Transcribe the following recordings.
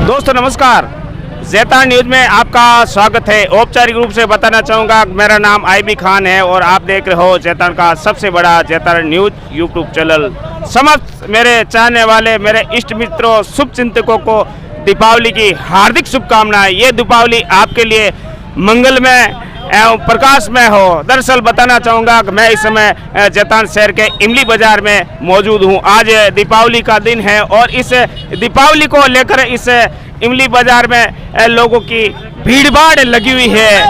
दोस्तों नमस्कार, ज़ैतान न्यूज़ में आपका स्वागत है। औपचारिक रूप से बताना चाहूँगा मेरा नाम आईबी खान है और आप देख रहे हो ज़ैतान का सबसे बड़ा ज़ैतान न्यूज़ यूट्यूब चैनल। समस्त मेरे चाहने वाले मेरे इष्ट मित्रों शुभचिंतकों को दीपावली की हार्दिक शुभकामनाएं। ये दीपावली आपके लिए मंगलमय एवं प्रकाशमय हो। दरअसल बताना चाहूँगा कि मैं इस समय ज़ैतान शहर के इमली बाज़ार में मौजूद हूँ। आज दीपावली का दिन है और इस दीपावली को लेकर इस इमली बाज़ार में लोगों की भीड़भाड़ लगी हुई है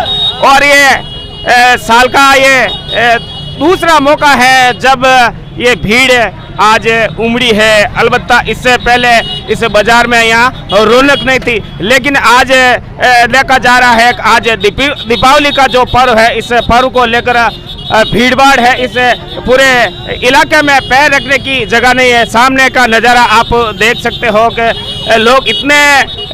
और ये साल का ये दूसरा मौका है जब ये भीड़ आज उमड़ी है। अलबत्ता इससे पहले इस बाज़ार में यहाँ रौनक नहीं थी, लेकिन आज देखा जा रहा है कि आज दीपावली का जो पर्व है, इस पर्व को लेकर भीड़भाड़ है। इस पूरे इलाके में पैर रखने की जगह नहीं है। सामने का नज़ारा आप देख सकते हो कि लोग इतने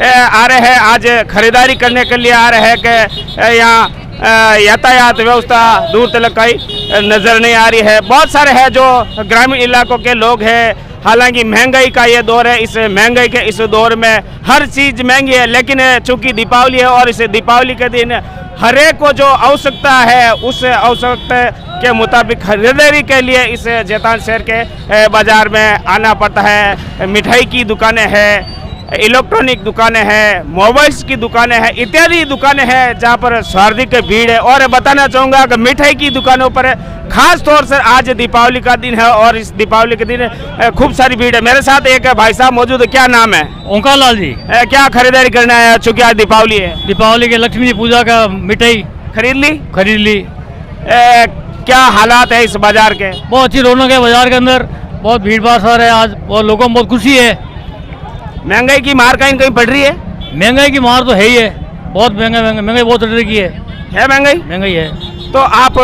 आ रहे हैं, आज खरीदारी करने के लिए आ रहे हैं कि यहाँ यातायात व्यवस्था दूर तक कहीं नज़र नहीं आ रही है। बहुत सारे हैं जो ग्रामीण इलाकों के लोग हैं। हालांकि महंगाई का ये दौर है, इस महंगाई के इस दौर में हर चीज़ महंगी है, लेकिन चूंकि दीपावली है और इस दीपावली के दिन हर एक को जो आवश्यकता है उस आवश्यकता के मुताबिक खरीदारी के लिए इस ज़ैतान शहर के बाज़ार में आना पड़ता है। मिठाई की दुकानें हैं, इलेक्ट्रॉनिक दुकानें हैं, मोबाइल्स की दुकानें हैं, इत्यादि दुकानें हैं जहां पर सर्वाधिक भीड़ है। और बताना चाहूँगा कि मिठाई की दुकानों पर खास तौर से आज दीपावली का दिन है और इस दीपावली के दिन खूब सारी भीड़ है। मेरे साथ एक भाई साहब मौजूद है। क्या नाम है? ओंकार लाल जी। क्या खरीदारी करना है चूँकि आज दीपावली है? दीपावली के लक्ष्मी जी पूजा का मिठाई खरीद ली। क्या हालात है इस बाजार के? बहुत अच्छी रौनक है बाजार के अंदर, बहुत भीड़ भाड़ सर है आज और लोगों को बहुत खुशी है। महंगाई की मार कहीं कहीं पड़ रही है? महंगाई की मार तो है ही है, बहुत महंगाई बहुत तरह की है महंगाई है। तो आप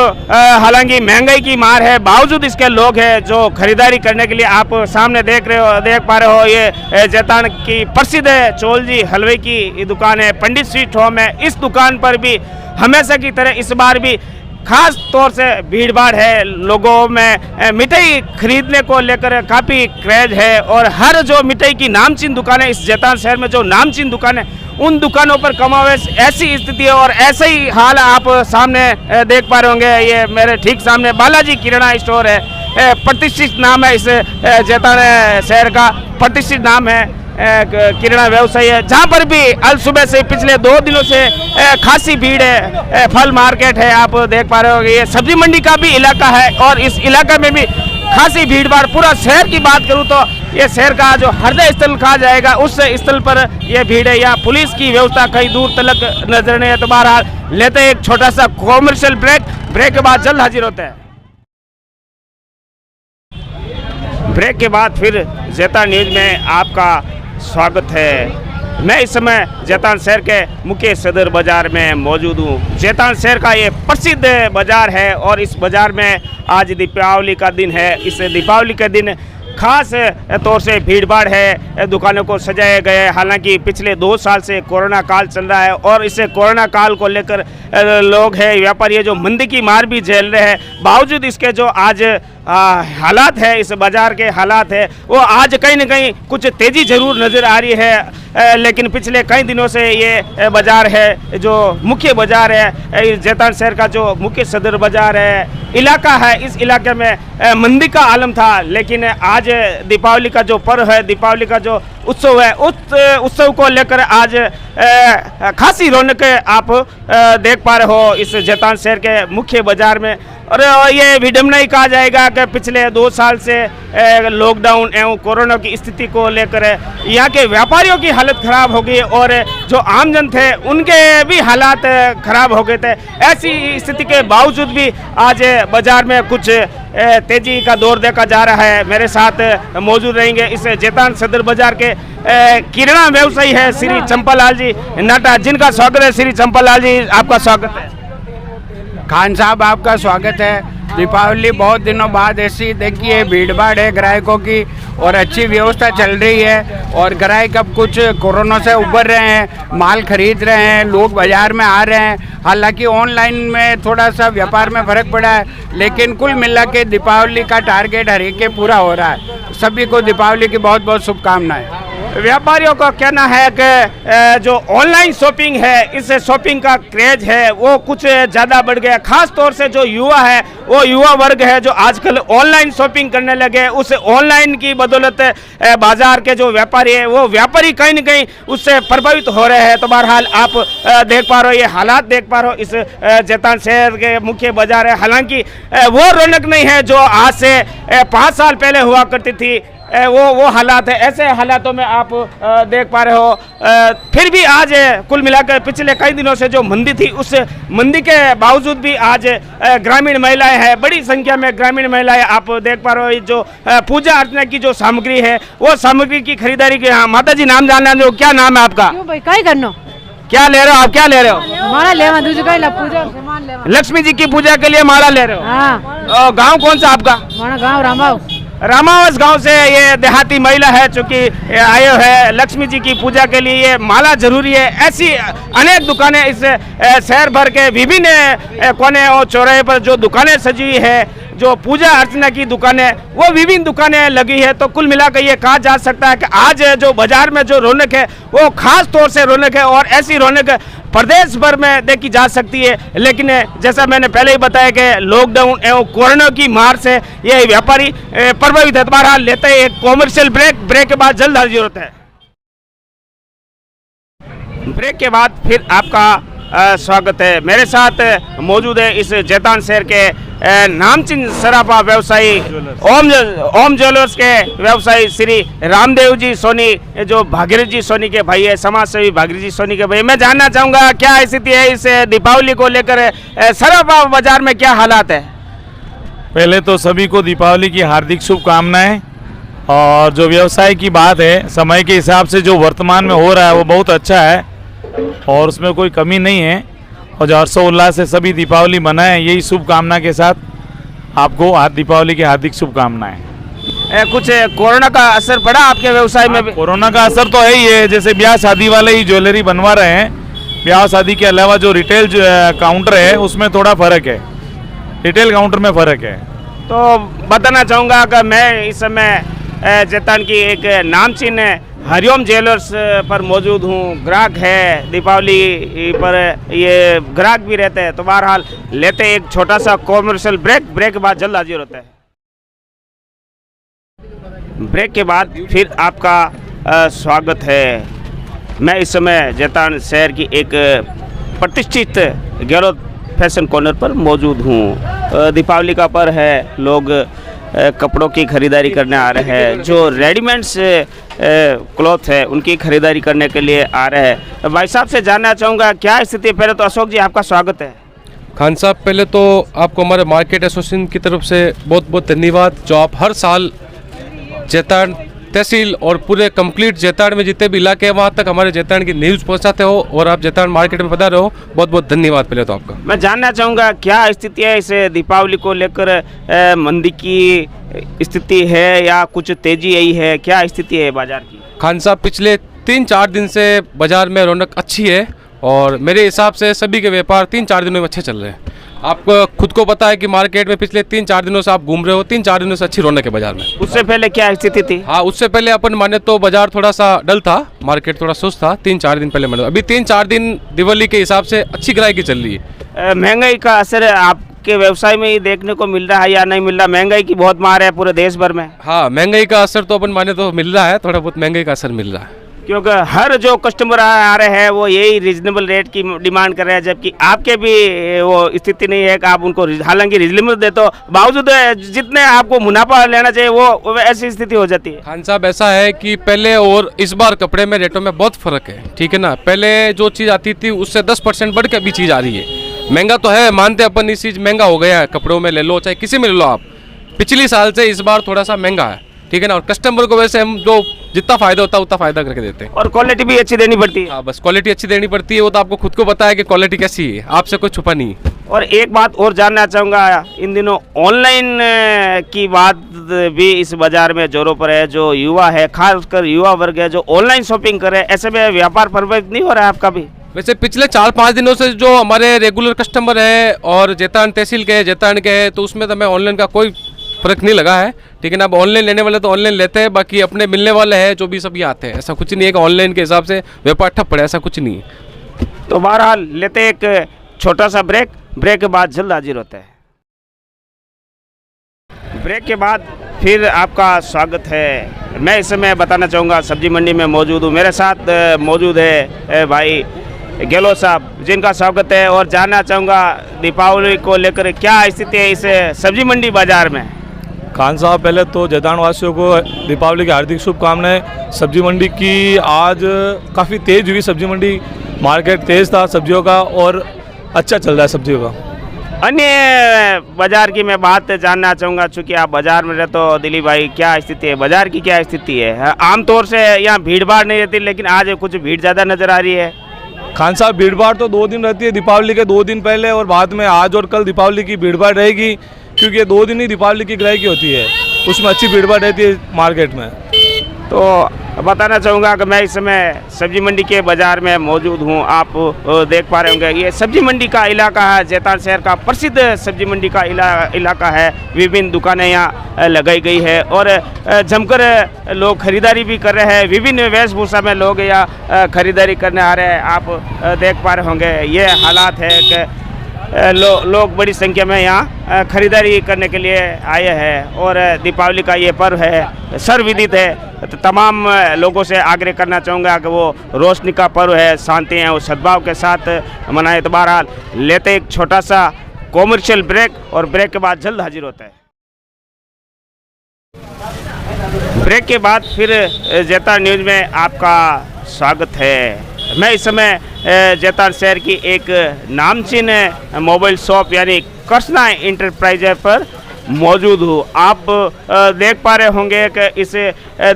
हालांकि महंगाई की मार है, बावजूद इसके लोग हैं जो खरीदारी करने के लिए आप सामने देख पा रहे हो। ये ज़ैतान की प्रसिद्ध चौल जी हलवे की दुकान है, पंडित स्वीट होम है। इस दुकान पर भी हमेशा की तरह इस बार भी खास तौर से भीड़भाड़ है। लोगों में मिठाई खरीदने को लेकर काफ़ी क्रेज है और हर जो मिठाई की नामचीन दुकानें इस ज़ैतान शहर में जो नामचीन दुकानें, उन दुकानों पर कमावेश ऐसी स्थिति है और ऐसे ही हाल आप सामने देख पा रहे होंगे। ये मेरे ठीक सामने बालाजी किराना स्टोर है, प्रतिष्ठित नाम है इस ज़ैतान शहर का, प्रतिष्ठित नाम है किराना व्यवसाय है, जहाँ पर भी अल सुबह से पिछले 2 दिनों से खासी भीड़ है। फल मार्केट है, आप देख पा रहे हो। ये सब्जी मंडी का भी इलाका है और इस इलाके में भी खासी भीड़ भाड़। पूरा शहर की बात करूँ तो ये शहर का जो हृदय स्थल कहा जाएगा उस स्थल पर यह भीड़ है। यहाँ पुलिस की व्यवस्था कहीं दूर तक नजर नहीं है। तो बहरहाल लेते हैं एक छोटा सा कॉमर्शियल ब्रेक के बाद जल्द हाजिर होते हैं। ब्रेक के बाद फिर ज़ैतान न्यूज़ में आपका स्वागत है। मैं इस समय ज़ैतान शहर के मुख्य सदर बाज़ार में मौजूद हूँ। ज़ैतान शहर का ये प्रसिद्ध बाज़ार है और इस बाज़ार में आज दीपावली का दिन है। इस दीपावली के दिन खास तौर से भीड़भाड़ है, दुकानों को सजाए गए। हालांकि पिछले 2 साल से कोरोना काल चल रहा है और इस कोरोना काल को लेकर लोग हैं, व्यापारी जो मंदी की मार भी झेल रहे हैं। बावजूद इसके जो आज हालात है, इस बाज़ार के हालात है, वो आज कहीं ना कहीं कुछ तेज़ी ज़रूर नज़र आ रही है। लेकिन पिछले कई दिनों से ये बाज़ार है जो मुख्य बाज़ार है, ज़ैतान शहर का जो मुख्य सदर बाज़ार है, इलाका है, इस इलाके में मंदी का आलम था। लेकिन आज दीपावली का जो पर्व है, दीपावली का जो उत्सव है, उस उत्सव को लेकर आज खासी रौनक आप देख पा रहे हो इस ज़ैतान शहर के मुख्य बाज़ार में। और ये विडम्बना ही कहा जाएगा कि पिछले 2 साल से लॉकडाउन एवं कोरोना की स्थिति को लेकर यहाँ के व्यापारियों की हालत ख़राब हो गई और जो आमजन थे उनके भी हालात ख़राब हो गए थे। ऐसी स्थिति के बावजूद भी आज बाज़ार में कुछ तेज़ी का दौर देखा जा रहा है। मेरे साथ मौजूद रहेंगे इस ज़ैतान सदर बाज़ार के किराना व्यवसायी है श्री चंपालाल जी नाटा, जिनका स्वागत है। श्री चंपालाल जी, आपका स्वागत है। खान साहब, आपका स्वागत है। दीपावली बहुत दिनों बाद ऐसी देखिए भीड़ भाड़ है ग्राहकों की और अच्छी व्यवस्था चल रही है और ग्राहक अब कुछ कोरोना से उबर रहे हैं, माल खरीद रहे हैं, लोग बाज़ार में आ रहे हैं। हालांकि ऑनलाइन में थोड़ा सा व्यापार में फ़र्क पड़ा है, लेकिन कुल मिला के दीपावली का टारगेट हर एक के पूरा हो रहा है। सभी को दीपावली की बहुत बहुत शुभकामनाएं। व्यापारियों का कहना है कि जो ऑनलाइन शॉपिंग है, इस शॉपिंग का क्रेज है वो कुछ ज़्यादा बढ़ गया। खास तौर से जो युवा है, वो युवा वर्ग है जो आजकल ऑनलाइन शॉपिंग करने लगे। उस ऑनलाइन की बदौलत बाजार के जो व्यापारी है, वो व्यापारी कहीं ना कहीं उससे प्रभावित हो रहे हैं। तो बहरहाल आप देख पा रहे हो, ये हालात देख पा रहे हो इस जैतान शहर के मुख्य बाजार है। हालांकि वो रौनक नहीं है जो आज से 5 साल पहले हुआ करती थी। वो हालात है। ऐसे हालातों में आप देख पा रहे हो, फिर भी आज कुल मिलाकर पिछले कई दिनों से जो मंदी थी, उस मंदी के बावजूद भी आज ग्रामीण महिलाएं हैं, बड़ी संख्या में ग्रामीण महिलाएं आप देख पा रहे हो। जो पूजा अर्चना की जो सामग्री है, वो सामग्री की खरीदारी की। हाँ माता जी, नाम जानना जो, क्या नाम है आपका? क्यों भाई काय करनो? क्या ले रहे हो आप? क्या ले रहे हो? माला लेवा, दूसरी काय ला पूजा सामान लेवा। लक्ष्मी जी की पूजा के लिए माला ले रहे हो? हाँ। गाँव कौन सा आपका? माना गाँव रामाव। रामावस गांव से ये देहाती महिला है, चूंकि आए है लक्ष्मी जी की पूजा के लिए। ये माला जरूरी है। ऐसी अनेक दुकानें इस शहर भर के विभिन्न कोने और चौराहे पर जो दुकानें सजी हुई है, जो पूजा अर्चना की दुकानें, वो विभिन्न दुकानें लगी है। तो कुल मिलाकर ये कहा जा सकता है कि आज जो बाजार में जो रौनक है, वो खास तौर से रौनक है। और ऐसी रौनक प्रदेश भर में देखी जा सकती है। लेकिन जैसा मैंने पहले ही बताया कि लॉकडाउन एवं कोरोना की मार से ये व्यापारी प्रभावित है। बहरहाल लेते हैं एक कॉमर्शियल ब्रेक के बाद जल्द हाजिर होता है। ब्रेक के बाद फिर आपका स्वागत है। मेरे साथ मौजूद है इस जैतान शहर के नामचीन सराफा व्यवसायी ओम ज्वेलर्स के व्यवसायी श्री रामदेव जी सोनी, जो भागीरथ जी सोनी के भाई है, समाज सेवी भागीरथ जी सोनी के भाई। मैं जानना चाहूँगा क्या स्थिति है इस दीपावली को लेकर, सराफा बाजार में क्या हालात है? पहले तो सभी को दीपावली की हार्दिक शुभकामनाएं। और जो व्यवसाय की बात है, समय के हिसाब से जो वर्तमान में हो रहा है वो बहुत अच्छा है और उसमें कोई कमी नहीं है। और जो हर्षोल्लास से सभी दीपावली मनाएं, यही शुभकामना के साथ आपको दीपावली की हार्दिक शुभकामनाएं। कुछ कोरोना का असर पड़ा आपके व्यवसाय में भी? कोरोना का असर तो है ही है। जैसे ब्याह शादी वाले ही ज्वेलरी बनवा रहे हैं, ब्याह शादी के अलावा जो रिटेल काउंटर है उसमें थोड़ा फर्क है, रिटेल काउंटर में फर्क है। तो बताना चाहूँगा कि मैं इस समय जैतान की एक नामचीन हरिओम ज्वेलर्स पर मौजूद हूँ। ग्राहक है, दीपावली पर ये ग्राहक भी रहते हैं। तो बहरहाल लेते एक छोटा सा कॉमर्शियल ब्रेक के बाद जल्द हाजिर होता है। ब्रेक के बाद फिर आपका स्वागत है। मैं इस समय जैतान शहर की एक प्रतिष्ठित गहलोत फैशन कॉर्नर पर मौजूद हूँ। दीपावली का पर्व है, लोग कपड़ों की खरीदारी करने आ रहे हैं। जो रेडीमेड्स क्लॉथ है उनकी खरीदारी करने के लिए आ रहे हैं। भाई साहब से जानना चाहूँगा क्या स्थिति है? पहले तो अशोक जी आपका स्वागत है। खान साहब, पहले तो आपको हमारे मार्केट एसोसिएशन की तरफ से बहुत बहुत धन्यवाद, जो आप हर साल जैतान तहसील और पूरे कंप्लीट जैतान में जितने भी इलाके हैं वहाँ तक हमारे जैतान की न्यूज़ पहुँचाते हो और आप जैतान मार्केट में पधारे हो। बहुत बहुत धन्यवाद पहले तो आपका। मैं जानना चाहूँगा क्या स्थिति है इस दीपावली को लेकर? मंदी की स्थिति है या कुछ तेजी आई है? क्या स्थिति है बाजार की? खान साहब, पिछले 3-4 दिन से बाज़ार में रौनक अच्छी है और मेरे हिसाब से सभी के व्यापार 3-4 दिनों में अच्छे चल रहे हैं। आपको खुद को पता है कि मार्केट में पिछले 3-4 दिनों से आप घूम रहे हो, 3-4 दिनों से अच्छी रौनक है बाजार में। उससे पहले क्या स्थिति थी? हाँ, उससे पहले अपन माने तो बाजार थोड़ा सा डल था, मार्केट थोड़ा सुस्त था 3-4 दिन पहले। अभी 3-4 दिन दिवाली के हिसाब से अच्छी ग्राहकी चल रही है। महंगाई का असर आपके व्यवसाय में ही देखने को मिल रहा है या नहीं मिल रहा? महंगाई की बहुत मार है पूरे देश भर में। हाँ, महंगाई का असर तो अपन माने तो मिल रहा है, थोड़ा बहुत महंगाई का असर मिल रहा है। क्योंकि हर जो कस्टमर आ रहे हैं वो यही रीजनेबल रेट की डिमांड कर रहे हैं, जबकि आपके भी वो स्थिति नहीं है कि आप उनको हालांकि रीजनेबल देते हो, बावजूद जितने आपको मुनाफा लेना चाहिए वो ऐसी स्थिति हो जाती है। खान साहब, ऐसा है कि पहले और इस बार कपड़े में रेटों में बहुत फ़र्क है, ठीक है ना। पहले जो चीज़ आती थी उससे 10% बढ़ के अभी चीज़ आ रही है। महंगा तो है, मानते अपन इस चीज़ महंगा हो गया है, कपड़ों में ले लो चाहे किसी में ले लो आप। पिछली साल से इस बार थोड़ा सा महंगा है, ठीक है ना। और कस्टमर को वैसे हम जो जितना फायदा होता है उतना फायदा करके देते हैं। और क्वालिटी भी अच्छी देनी पड़ती है। हाँ, बस क्वालिटी अच्छी देनी पड़ती है, वो तो आपको खुद को पता है कि क्वालिटी कैसी है, आपसे कोई छुपा नहीं है। और एक बात और जानना चाहूँगा, इन दिनों ऑनलाइन की बात भी इस बाजार में जोरों पर है। जो युवा है, खासकर युवा वर्ग है, जो ऑनलाइन शॉपिंग करे, ऐसे में व्यापार प्रभावित नहीं हो रहा है आपका भी? वैसे पिछले 4-5 दिनों से जो हमारे रेगुलर कस्टमर है और जैतान तहसील के जैतान के हैं, तो उसमें तो मैं ऑनलाइन का कोई फ़र्क नहीं लगा है। ठीक है ना, अब ऑनलाइन लेने वाले तो ऑनलाइन लेते हैं, बाकी अपने मिलने वाले हैं जो भी सभी आते हैं, ऐसा कुछ नहीं है कि ऑनलाइन के हिसाब से व्यापार ठप पड़े, ऐसा कुछ नहीं है। तो बहरहाल लेते एक छोटा सा ब्रेक, ब्रेक के बाद जल्द हाजिर होता है। ब्रेक के बाद फिर आपका स्वागत है। मैं इस समय बताना चाहूँगा सब्जी मंडी में मौजूद हूँ। मेरे साथ मौजूद है भाई गहलोत साहब, जिनका स्वागत है, और जानना चाहूँगा दीपावली को लेकर क्या स्थिति है इस सब्जी मंडी बाजार में। खान साहब, पहले तो जैतान वासियों को दीपावली की हार्दिक शुभकामनाएं। सब्जी मंडी की आज काफ़ी तेज़ हुई सब्जी मंडी, मार्केट तेज़ था सब्जियों का और अच्छा चल रहा है सब्जियों का। अन्य बाजार की मैं बात जानना चाहूँगा, चूँकि आप बाजार में रहते हो दिलीप भाई, क्या स्थिति है बाजार की, क्या स्थिति है? आमतौर से यहाँ भीड़ भाड़ नहीं रहती, लेकिन आज कुछ भीड़ ज़्यादा नज़र आ रही है। खान साहब, भीड़ भाड़ तो 2 दिन रहती है, दीपावली के 2 दिन पहले और बाद में। आज और कल दीपावली की भीड़ भाड़ रहेगी, क्योंकि ये 2 दिन ही दीपावली की ग्राहकी होती है, उसमें अच्छी भीड़ भाड़ रहती है मार्केट में। तो बताना चाहूँगा कि मैं इस समय सब्जी मंडी के बाज़ार में मौजूद हूँ। आप देख पा रहे होंगे ये सब्जी मंडी का इलाका है, जैतान शहर का प्रसिद्ध सब्जी मंडी का इलाका है। विभिन्न दुकानें यहाँ लगाई गई है और जमकर लोग खरीदारी भी कर रहे हैं। विभिन्न वेशभूषा में लोग यहाँ खरीदारी करने आ रहे हैं। आप देख पा रहे होंगे ये हालात है कि लोग बड़ी संख्या में यहाँ खरीदारी करने के लिए आए हैं और दीपावली का ये पर्व है, सर्वविदित है। तो तमाम लोगों से आग्रह करना चाहूँगा कि वो रोशनी का पर्व है, शांति है और सद्भाव के साथ मनाए। तो बहरहाल लेते एक छोटा सा कॉमर्शियल ब्रेक और ब्रेक के बाद जल्द हाजिर होता है। ब्रेक के बाद फिर जैतान न्यूज़ में आपका स्वागत है। मैं इस समय जैतान शहर की एक नामचीन मोबाइल शॉप यानी कृष्णा इंटरप्राइजेज पर मौजूद हूँ। आप देख पा रहे होंगे कि इस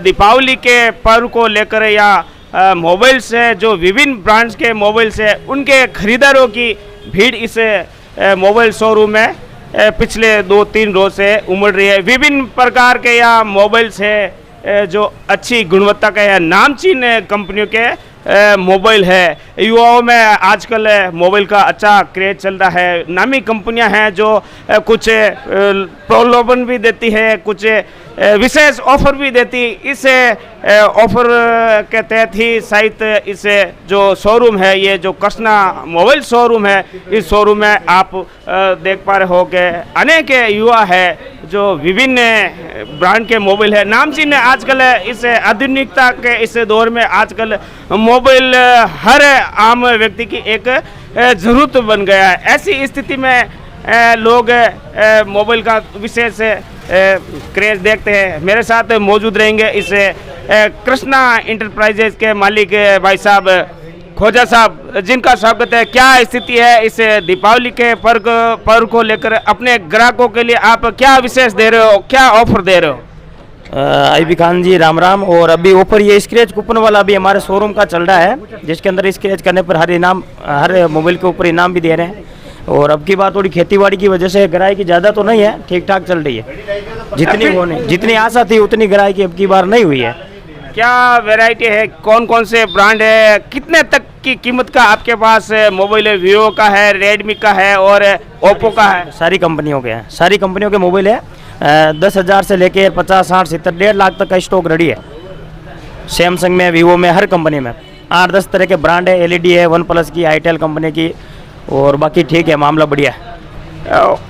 दीपावली के पर्व को लेकर या मोबाइल्स है, जो विभिन्न ब्रांड्स के मोबाइल्स है, उनके खरीदारों की भीड़ इस मोबाइल शोरूम में पिछले 2-3 रोज से उमड़ रही है। विभिन्न प्रकार के यहाँ मोबाइल्स है जो अच्छी गुणवत्ता के या नामचीन कंपनियों के मोबाइल है। युवाओं में आजकल मोबाइल का अच्छा क्रेज चल रहा है। नामी कंपनियां हैं जो कुछ प्रलोभन भी देती है, कुछ विशेष ऑफर भी देती। इस ऑफर के तहत ही शायद इस जो शोरूम है, ये जो कृष्णा मोबाइल शोरूम है, इस शोरूम में आप देख पा रहे हो कि अनेक युवा है जो विभिन्न ब्रांड के मोबाइल है, नामचीन है। आजकल इस आधुनिकता के इस दौर में आजकल मोबाइल हर आम व्यक्ति की एक ज़रूरत बन गया है। ऐसी स्थिति में लोग मोबाइल का विशेष क्रेज देखते हैं। मेरे साथ मौजूद रहेंगे इस कृष्णा इंटरप्राइजेज के मालिक भाई साहब खोजा साहब, जिनका स्वागत है। क्या स्थिति है इस दीपावली के पर्व को लेकर? अपने ग्राहकों के लिए आप क्या विशेष दे रहे हो, क्या ऑफर दे रहे हो? आईबी खान जी राम राम। और अभी ऑफर ये स्क्रैच कूपन वाला भी हमारे शोरूम का चल रहा है, जिसके अंदर स्क्रैच करने पर हर मोबाइल के ऊपर इनाम भी दे रहे हैं। और अब की बात थोड़ी खेतीबाड़ी की वजह से ग्राहकी ज़्यादा तो नहीं है, ठीक ठाक चल रही है। जितनी आशा थी उतनी ग्राहकी अब की बार नहीं हुई है। क्या वैरायटी है, कौन कौन से ब्रांड है, कितने तक की कीमत का आपके पास मोबाइल है? वीवो का है, रेडमी का है और ओप्पो का है? सारी कंपनियों के हैं, सारी कंपनियों के मोबाइल है। 10,000 से लेकर 50, 60, 70, 1.5 लाख तक का स्टॉक रेडी है। सैमसंग में, वीवो में, हर कंपनी में 8-10 तरह के ब्रांड है। एलईडी है, वन प्लस की, आईटेल कंपनी की, और बाकी ठीक है, मामला बढ़िया है।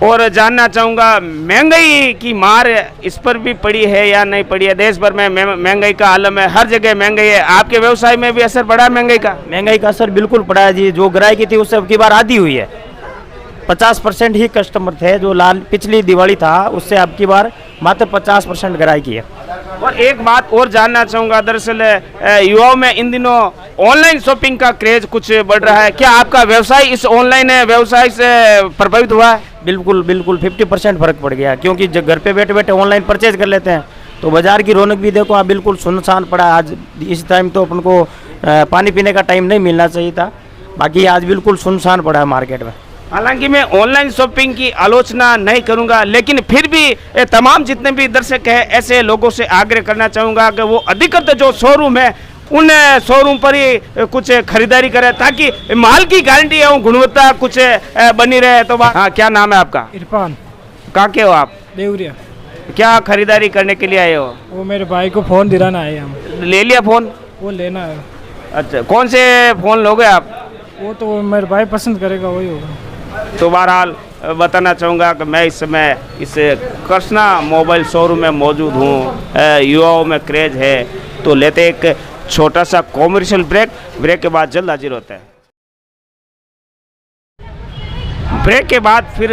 और जानना चाहूँगा महंगाई की मार इस पर भी पड़ी है या नहीं पड़ी है? देश भर में महंगाई का आलम है, हर जगह महंगाई है। आपके व्यवसाय में भी असर पड़ा महंगाई का? महंगाई का असर बिल्कुल पड़ा है जी। जो ग्राहकी थी उससे अब की बार आधी हुई है। 50% ही कस्टमर थे जो पिछली दिवाली था, उससे अब की बार मात्र 50% ग्राहकी है। और एक बात और जानना चाहूँगा, दरअसल युवाओं में इन दिनों ऑनलाइन शॉपिंग का क्रेज कुछ बढ़ रहा है। क्या आपका व्यवसाय इस ऑनलाइन व्यवसाय से प्रभावित हुआ है? बिल्कुल बिल्कुल 50% फर्क पड़ गया, क्योंकि जब घर पे बैठे बैठे ऑनलाइन परचेज कर लेते हैं तो बाजार की रौनक भी देखो आप, बिल्कुल सुनसान पड़ा। आज इस टाइम तो अपन को पानी पीने का टाइम नहीं मिलना चाहिए था, बाकी आज बिल्कुल सुनसान पड़ा है मार्केट में। हालांकि मैं ऑनलाइन शॉपिंग की आलोचना नहीं करूंगा, लेकिन फिर भी तमाम जितने भी दर्शक हैं, ऐसे लोगों से आग्रह करना चाहूँगा कि वो अधिकतर जो शोरूम है उन शोरूम पर ही कुछ खरीदारी करें, ताकि माल की गारंटी है, गुणवत्ता कुछ बनी रहे। तो हाँ, क्या नाम है आपका? इरफान। कहाँ के हो आप? देवरिया। क्या खरीदारी करने के लिए आए हो? वो मेरे भाई को फ़ोन दिलाना है हम। ले लिया फोन? वो लेना है। अच्छा, कौन से फोन लोगे आप? वो तो मेरे भाई पसंद करेगा वही होगा। तो बहरहाल बताना चाहूँगा कि मैं इस समय इस कृष्णा मोबाइल शोरूम में मौजूद हूँ। युवाओं में क्रेज है, तो लेते एक छोटा सा कॉमर्शियल ब्रेक के बाद जल्द हाजिर होता है। ब्रेक के बाद फिर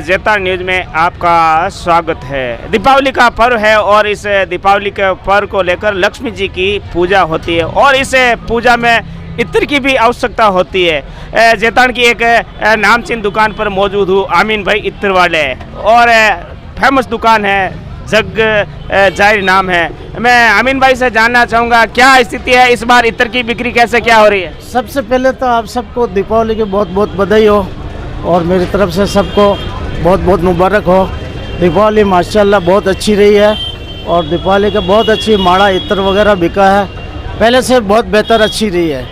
जेता न्यूज में आपका स्वागत है। दीपावली का पर्व है और इस दीपावली के पर्व को लेकर लक्ष्मी जी की पूजा होती है और इस पूजा में इत्र की भी आवश्यकता होती है। जेतान की एक नामचीन दुकान पर मौजूद हूँ, आमीन भाई इत्र वाले, और फेमस दुकान है, जग जाहिर नाम है। मैं आमीन भाई से जानना चाहूँगा क्या स्थिति है इस बार, इत्र की बिक्री कैसे क्या हो रही है? सबसे पहले तो आप सबको दीपावली की बहुत बहुत बधाई हो और मेरी तरफ से सबको बहुत बहुत मुबारक हो। दीपावली माशाल्लाह बहुत अच्छी रही है और दीपावली का बहुत अच्छी माड़ा इत्र वगैरह बिका है, पहले से बहुत बेहतर अच्छी रही है।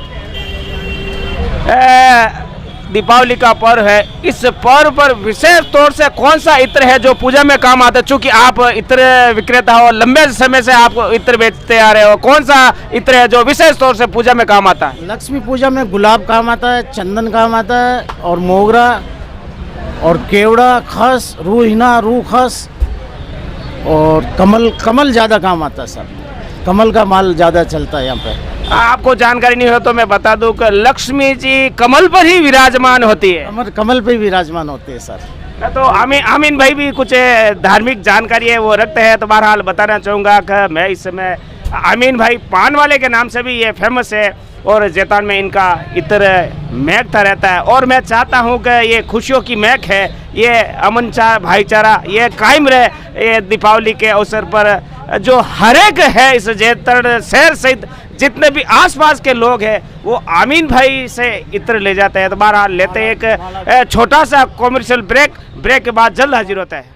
दीपावली का पर्व है, इस पर्व पर विशेष तौर से कौन सा इत्र है जो पूजा में काम आता है? चूँकि आप इत्र विक्रेता हो, लंबे समय से आप इत्र बेचते आ रहे हो, कौन सा इत्र है जो विशेष तौर से पूजा में काम आता है? लक्ष्मी पूजा में गुलाब काम आता है, चंदन काम आता है और मोगरा और केवड़ा, खस, रूह हिना, रूह खस और कमल ज़्यादा काम आता है सर। कमल का माल ज़्यादा चलता है यहाँ पे। आपको जानकारी नहीं हो तो मैं बता दूं कि लक्ष्मी जी कमल पर ही विराजमान होती है। कमल पे विराजमान होते हैं सर। तो आमीन भाई भी कुछ धार्मिक जानकारी है वो रखते हैं, तो बहरहाल बताना चाहूँगा कि मैं इस समय आमीन भाई पान वाले के नाम से भी ये फेमस है और जेतान में इनका इत्र महकता रहता है और मैं चाहता हूँ कि ये खुशियों की महक है, ये अमन भाईचारा ये कायम रहे। ये दीपावली के अवसर पर जो हर एक है इस जेतन शहर सहित जितने भी आसपास के लोग हैं वो आमीन भाई से इत्र ले जाते हैं। तो बहरहाल लेते हैं एक छोटा सा कॉमर्शियल ब्रेक के बाद जल्द हाजिर होता है।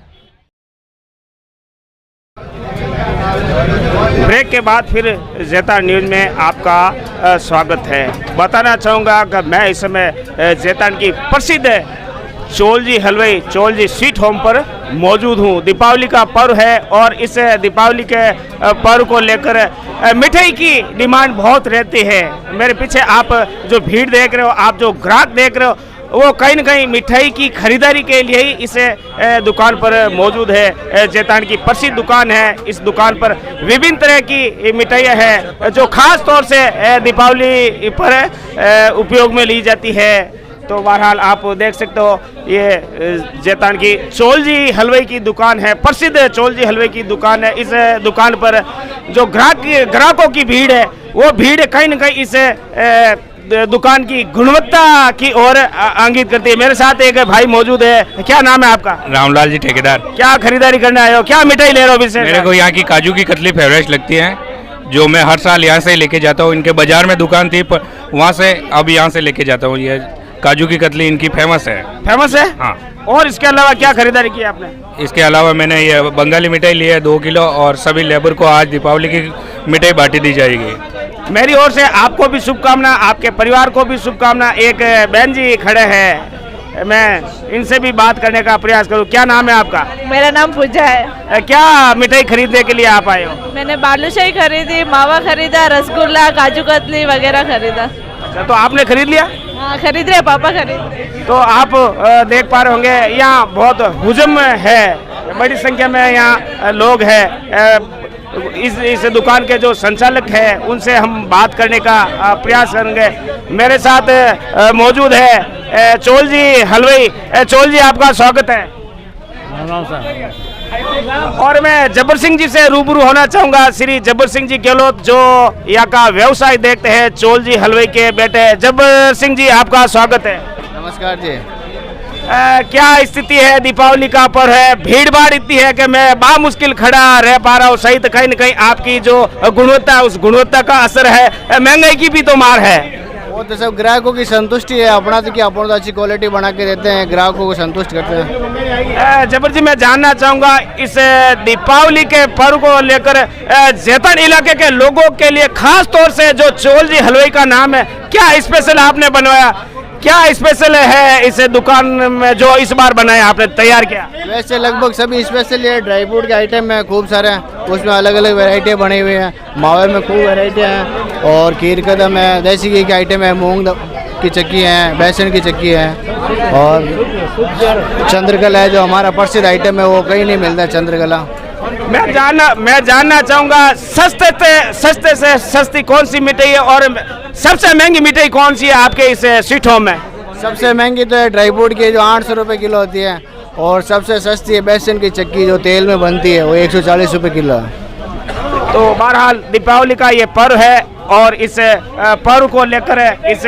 ब्रेक के बाद फिर जेता न्यूज में आपका स्वागत है। बताना चाहूँगा कि मैं इस समय जेतान की प्रसिद्ध चोलजी हलवाई चोलजी स्वीट होम पर मौजूद हूँ। दीपावली का पर्व है और इस दीपावली के पर्व को लेकर मिठाई की डिमांड बहुत रहती है। मेरे पीछे आप जो भीड़ देख रहे हो, आप जो ग्राहक देख रहे हो, वो कहीं न कहीं मिठाई की खरीदारी के लिए ही इस दुकान पर मौजूद है। जेतान की प्रसिद्ध दुकान है। इस दुकान पर विभिन्न तरह की मिठाइयाँ हैं जो खास तौर से दीपावली पर उपयोग में ली जाती है। तो बहरहाल आप देख सकते हो ये जेतान की चोलजी हलवाई की दुकान है, प्रसिद्ध चोलजी हलवाई की दुकान है। इस दुकान पर जो ग्राहकों की भीड़ है वो भीड़ कहीं न कहीं इस दुकान की गुणवत्ता की ओर इंगित करती है। मेरे साथ एक भाई मौजूद है, क्या नाम है आपका? रामलाल जी ठेकेदार। क्या खरीदारी करने आए हो, क्या मिठाई ले रहे हो? विशेष मेरे को यहाँ की काजू की कतली फेवरेट लगती है जो मैं हर साल यहाँ से लेके जाता हूँ। इनके बाजार में दुकान थी पर वहाँ से अब यहाँ से लेके जाता हूँ। ये काजू की कतली इनकी फेमस है। फेमस है? हाँ। और इसके अलावा क्या खरीदारी की आपने? इसके अलावा मैंने ये बंगाली मिठाई ली है 2 किलो और सभी लेबर को आज दीपावली की मिठाई बांटी दी जाएगी। मेरी ओर से आपको भी शुभकामना, आपके परिवार को भी शुभकामना। एक बहन जी खड़े हैं, मैं इनसे भी बात करने का प्रयास करूं। क्या नाम है आपका? मेरा नाम पूजा है। क्या मिठाई खरीदने के लिए आप आए हो? मैंने बालूशाही खरीदी, मावा खरीदा, रसगुल्ला, काजू कतली वगैरह खरीदा। अच्छा, तो आपने खरीद लिया? हाँ खरीद रहे, पापा खरीद। तो आप देख पा रहे होंगे यहाँ बहुत हुजूम है, बड़ी संख्या में यहाँ लोग हैं। इस दुकान के जो संचालक हैं उनसे हम बात करने का प्रयास करेंगे। मेरे साथ मौजूद है चोलजी हलवाई। चोलजी आपका स्वागत है। और मैं जब्बर सिंह जी से रूबरू होना चाहूँगा। श्री जब्बर सिंह जी गहलोत जो यहाँ का व्यवसाय देखते हैं, चोलजी हलवाई के बेटे। जब्बर सिंह जी आपका स्वागत है। नमस्कार जी। क्या स्थिति है? दीपावली का पर्व है, भीड़ भाड़ इतनी है कि मैं बामुश्किल खड़ा रह पा रहा हूँ। सही तो कहीं न कहीं आपकी जो गुणवत्ता है उस गुणवत्ता का असर है, महंगाई की भी तो मार है। वो तो सब ग्राहकों की संतुष्टि है अपना, तो कि अपन तो अच्छी क्वालिटी बना के देते हैं, ग्राहकों को संतुष्ट करते हैं। जबर जी, मैं जानना चाहूँगा इस दीपावली के पर्व को लेकर जेतन इलाके के लोगों के लिए खास तौर से जो चोलजी हलवाई का नाम है, क्या स्पेशल आपने बनवाया? क्या स्पेशल है इस दुकान में जो इस बार बनाया आपने तैयार किया? वैसे लगभग सभी स्पेशल है, ड्राई फ्रूट के आइटम है खूब सारे हैं, उसमें अलग अलग वैरायटी बनी हुई हैं। मावे में खूब वैरायटियाँ हैं और खीर कदम है, देसी घी के आइटम है, मूंग की चक्की है, बेसन की चक्की है और चंद्रकला है जो हमारा प्रसिद्ध आइटम है, वो कहीं नहीं मिलता चंद्रकला। मैं जानना चाहूँगा सस्ते से सस्ती कौन सी मिठाई है और सबसे महंगी मिठाई कौन सी है आपके इस स्वीट होम में? सबसे महंगी तो है ड्राई फ्रूट की जो 800 रुपये किलो होती है और सबसे सस्ती है बेसन की चक्की जो तेल में बनती है, वो 140 रुपये किलो है। तो बहरहाल दीपावली का ये पर्व है और इस पर्व को लेकर इस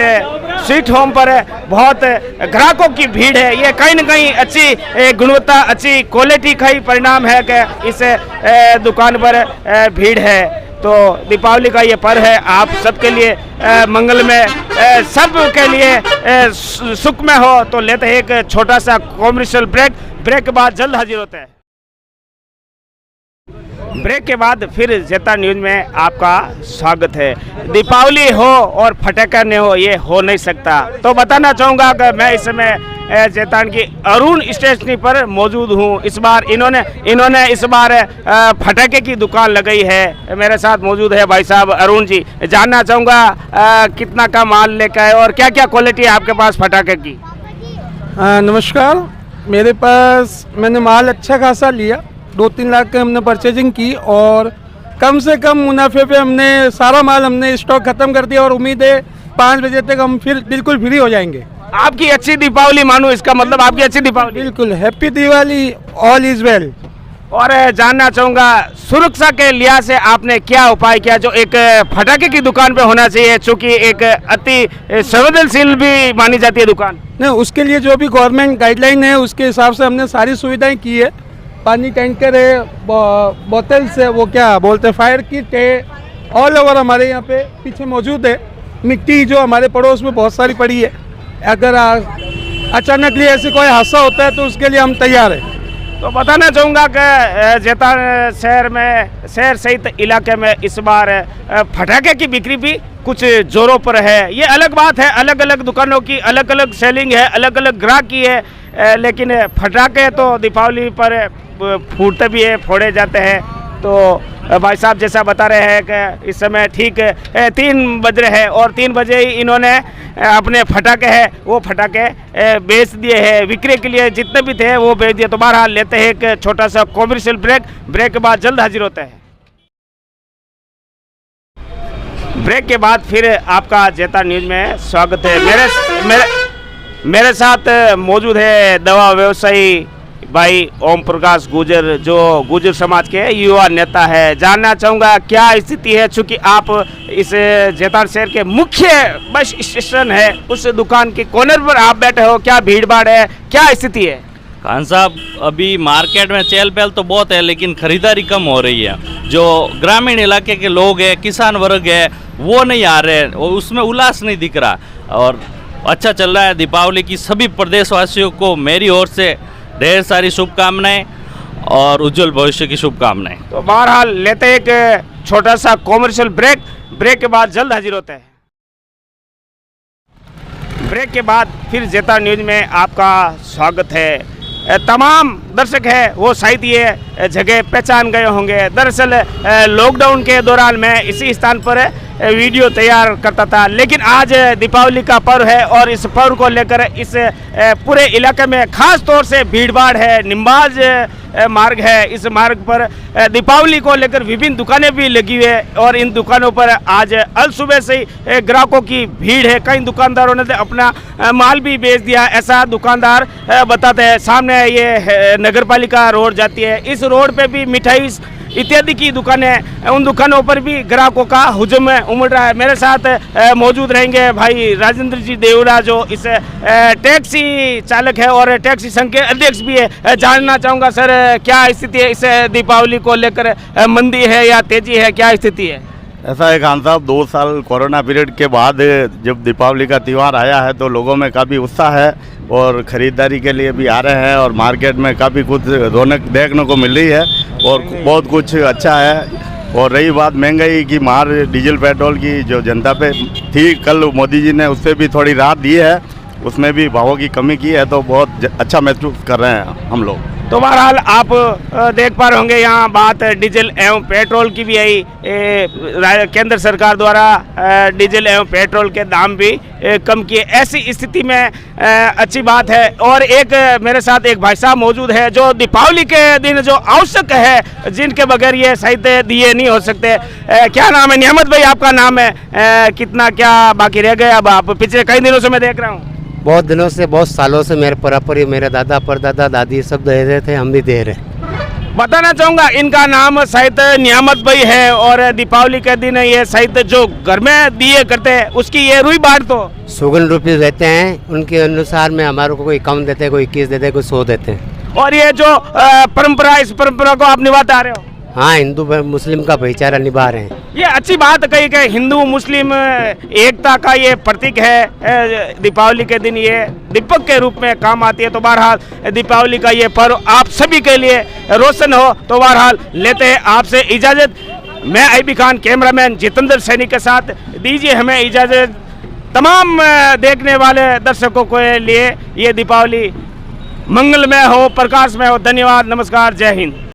स्वीट होम पर बहुत ग्राहकों की भीड़ है। ये कहीं न कहीं अच्छी गुणवत्ता, अच्छी क्वालिटी का ही परिणाम है कि इस दुकान पर भीड़ है। तो दीपावली का ये पर्व है, आप सबके लिए मंगल में सब के लिए सुख में हो। तो लेते हैं एक छोटा सा कॉमर्शियल ब्रेक के बाद जल्द हाजिर होते हैं। ब्रेक के बाद फिर जेता न्यूज में आपका स्वागत है। दीपावली हो और फटाखा नहीं हो, ये हो नहीं सकता। तो बताना चाहूँगा कि मैं इस समय जेतान की अरुण स्टेशनरी पर मौजूद हूँ। इस बार इन्होंने इस बार फटाखे की दुकान लगाई है। मेरे साथ मौजूद है भाई साहब अरुण जी। जानना चाहूँगा कितना का माल लेकर आए और क्या क्या क्वालिटी है आपके पास फटाखे की? नमस्कार, मेरे पास मैंने माल अच्छा खासा लिया, 2-3 लाख की हमने परचेजिंग की और कम से कम मुनाफे पे हमने सारा माल हमने स्टॉक खत्म कर दिया और उम्मीद है 5 बजे तक हम फिर बिल्कुल फ्री हो जाएंगे। आपकी अच्छी दीपावली मानो, इसका मतलब आपकी अच्छी दीपावली। बिल्कुल, happy Diwali, all is well. और जानना चाहूँगा सुरक्षा के लिहाज से आपने क्या उपाय किया जो एक फटाखे की दुकान पे होना चाहिए, चूँकि एक अति संवेदनशील भी मानी जाती है दुकान? नहीं, उसके लिए जो भी गवर्नमेंट गाइडलाइन है उसके हिसाब से हमने सारी सुविधाएं की है। पानी टैंकर है, बोतल्स है, वो क्या बोलते हैं, फायर किट है, ऑल ओवर हमारे यहाँ पे पीछे मौजूद है। मिट्टी जो हमारे पड़ोस में बहुत सारी पड़ी है, अगर अचानकली ऐसे कोई हादसा होता है तो उसके लिए हम तैयार हैं। तो बताना चाहूँगा कि जेतान शहर सहित इलाके में इस बार फटाखे की बिक्री भी कुछ जोरों पर है। ये अलग बात है, अलग अलग दुकानों की अलग अलग सेलिंग है, अलग अलग ग्राहक की है, लेकिन फटाखे तो दीपावली पर फूटते भी है, फोड़े जाते हैं। तो भाई साहब जैसा बता रहे हैं कि इस समय ठीक 3 बज रहे हैं और 3 बजे ही इन्होंने अपने फटाखे हैं वो फटाखे बेच दिए हैं, विक्रय के लिए जितने भी थे वो बेच दिए। तो बहरहाल लेते हैं एक छोटा सा कॉमर्शियल ब्रेक के बाद जल्द हाजिर होते हैं। ब्रेक के बाद फिर आपका जेता न्यूज में स्वागत है। मेरे साथ मौजूद है दवा व्यवसायी भाई ओम प्रकाश गुर्जर, जो गुर्जर समाज के युवा नेता है। जानना चाहूँगा क्या स्थिति है, चूँकि आप इस जेतान शहर के मुख्य बस स्टेशन है उस दुकान के कॉर्नर पर आप बैठे हो, क्या भीड़ भाड़ है, क्या स्थिति है? खान साहब, अभी मार्केट में चहल पहल तो बहुत है लेकिन खरीदारी कम हो रही है। जो ग्रामीण इलाके के लोग हैं, किसान वर्ग है, वो नहीं आ रहे हैं, उसमें उल्लास नहीं दिख रहा और अच्छा चल रहा है। दीपावली की सभी प्रदेशवासियों को मेरी ओर से ढेर सारी शुभकामनाएं और उज्जवल भविष्य की शुभकामनाएं। तो बहरहाल लेते एक छोटा सा कॉमर्शियल ब्रेक के बाद जल्द हाजिर होते हैं। ब्रेक के बाद फिर जेता न्यूज में आपका स्वागत है। तमाम दर्शक है वो शायद ये जगह पहचान गए होंगे। दरअसल लॉकडाउन के दौरान मैं इसी स्थान पर वीडियो तैयार करता था, लेकिन आज दीपावली का पर्व है और इस पर्व को लेकर इस पूरे इलाके में खास तौर से भीड़ भाड़ है। निम्बाज मार्ग है, इस मार्ग पर दीपावली को लेकर विभिन्न दुकानें भी लगी हुई है और इन दुकानों पर आज अल सुबह से ही ग्राहकों की भीड़ है। कई दुकानदारों ने अपना माल भी बेच दिया, ऐसा दुकानदार बताते हैं। सामने ये नगरपालिका रोड जाती है, इस रोड पे भी मिठाई इत्यादि की दुकानें, उन दुकानों पर भी ग्राहकों का हुजूम उमड़ रहा है। मेरे साथ मौजूद रहेंगे भाई राजेंद्र जी देवड़ा, जो इस टैक्सी चालक है और टैक्सी संघ के अध्यक्ष भी है। जानना चाहूँगा सर, क्या स्थिति है इस दीपावली को लेकर, मंदी है या तेजी है, क्या स्थिति है? ऐसा है खान साहब, 2 साल कोरोना पीरियड के बाद जब दीपावली का त्यौहार आया है तो लोगों में काफ़ी उत्साह है और ख़रीदारी के लिए भी आ रहे हैं और मार्केट में काफ़ी कुछ रौनक देखने को मिल रही है और बहुत कुछ अच्छा है। और रही बात महंगाई की मार डीजल पेट्रोल की जो जनता पे थी, कल मोदी जी ने उससे भी थोड़ी राहत दी है उसमें भी भावों की कमी की है, तो बहुत अच्छा महसूस कर रहे हैं हम लोग। तो बहरहाल आप देख पा रहे होंगे यहाँ बात डीजल एवं पेट्रोल की भी आई। केंद्र सरकार द्वारा डीजल एवं पेट्रोल के दाम भी कम किए। ऐसी स्थिति में अच्छी बात है। और एक मेरे साथ एक भाई साहब मौजूद है जो दीपावली के दिन जो आवश्यक है, जिनके बगैर ये साहित्य दिए नहीं हो सकते। क्या नाम है? नियामत भाई आपका नाम है। कितना क्या बाकी रह गया? अब आप पिछले कई दिनों से मैं देख रहा हूँ। बहुत दिनों से, बहुत सालों से मेरे परपरी, मेरे दादा परदादा दादी सब दे रहे थे, हम भी दे रहे। बताना चाहूँगा इनका नाम शायद नियामत भाई है और दीपावली के दिन ये शायद जो घर में दिए करते हैं उसकी ये रुई बाट तो ₹100 देते हैं। उनके अनुसार में हमारे को कोई कम देते हैं, कोई 21 देते हैं, कोई 100 देते हैं। और ये जो परंपरा, इस परंपरा को आप निभाते आ रहे हो? हाँ, हिंदू मुस्लिम का भाईचारा निभा रहे हैं। ये अच्छी बात कही कि हिंदू मुस्लिम एकता का ये प्रतीक है। दीपावली के दिन ये दीपक के रूप में काम आती है। तो बहरहाल दीपावली का ये पर्व आप सभी के लिए रोशन हो। तो बहरहाल लेते हैं आपसे इजाज़त। मैं आईबी खान, कैमरामैन जितेंद्र सैनी के साथ दीजिए हमें इजाज़त। तमाम देखने वाले दर्शकों के लिए ये दीपावली मंगलमय हो, प्रकाशमय हो। धन्यवाद, नमस्कार, जय हिंद।